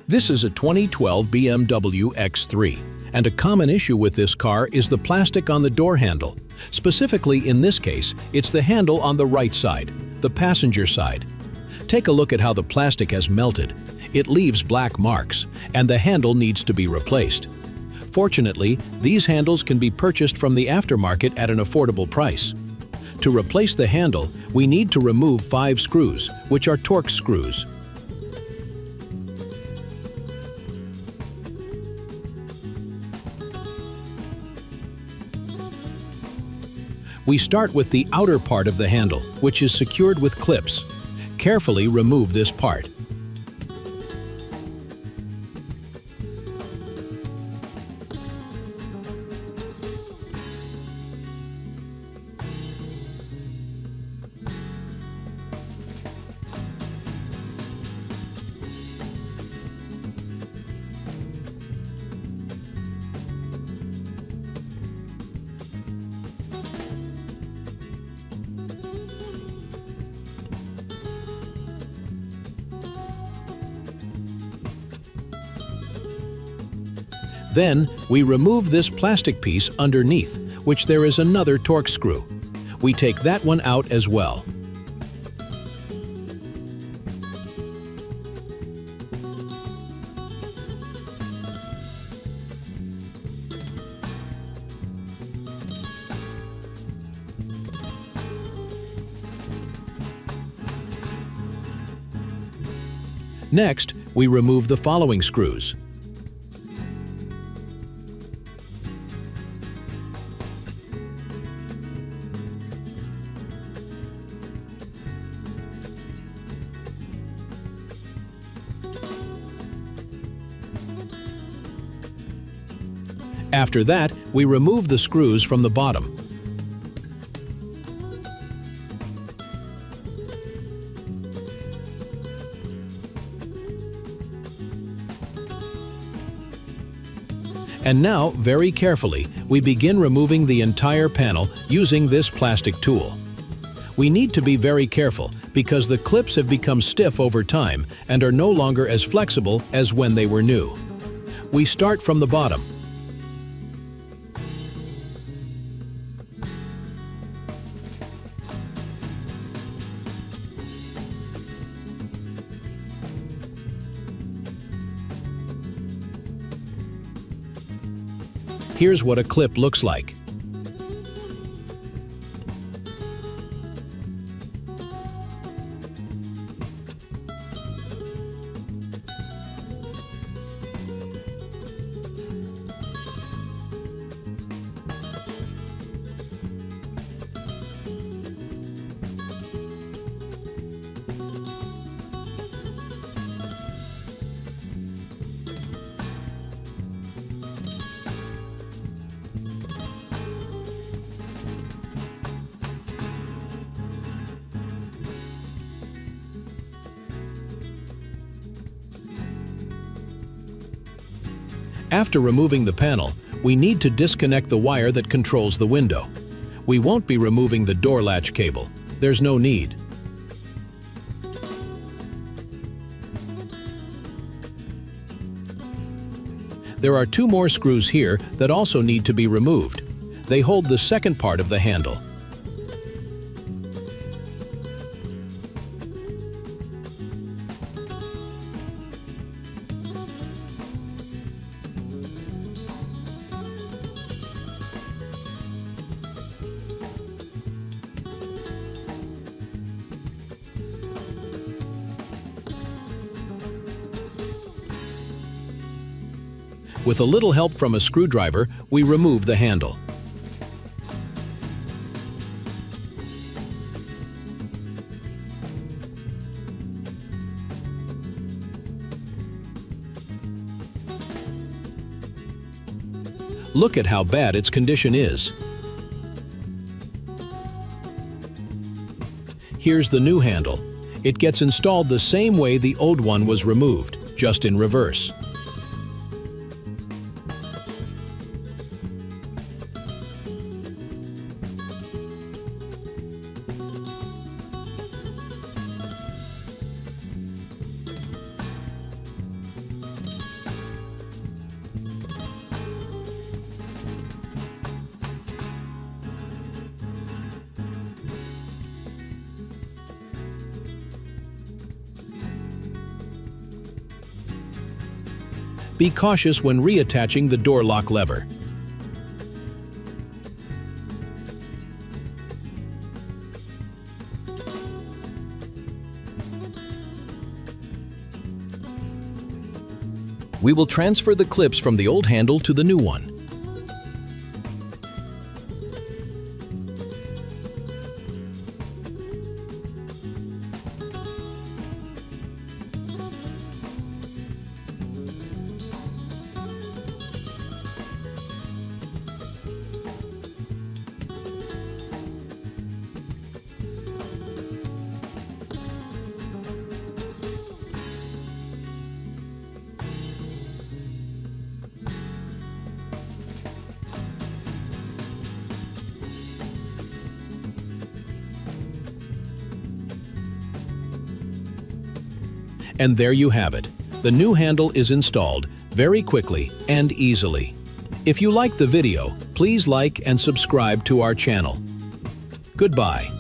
This is a 2012 BMW X3, and a common issue with this car is the plastic on the door handle. Specifically, in this case, it's the handle on the right side, the passenger side. Take a look at how the plastic has melted. It leaves black marks, and the handle needs to be replaced. Fortunately, these handles can be purchased from the aftermarket at an affordable price. To replace the handle, we need to remove 5 screws, which are Torx screws. We start with the outer part of the handle, which is secured with clips. Carefully remove this part. Then, we remove this plastic piece underneath, which there is another Torx screw. We take that one out as well. Next, we remove the following screws. After that, we remove the screws from the bottom. And now, very carefully, we begin removing the entire panel using this plastic tool. We need to be very careful because the clips have become stiff over time and are no longer as flexible as when they were new. We start from the bottom. Here's what a clip looks like. After removing the panel, we need to disconnect the wire that controls the window. We won't be removing the door latch cable. There's no need. There are 2 more screws here that also need to be removed. They hold the second part of the handle. With a little help from a screwdriver, we remove the handle. Look at how bad its condition is. Here's the new handle. It gets installed the same way the old one was removed, just in reverse. Be cautious when reattaching the door lock lever. We will transfer the clips from the old handle to the new one. And there you have it. The new handle is installed very quickly and easily. If you liked the video, please like and subscribe to our channel. Goodbye.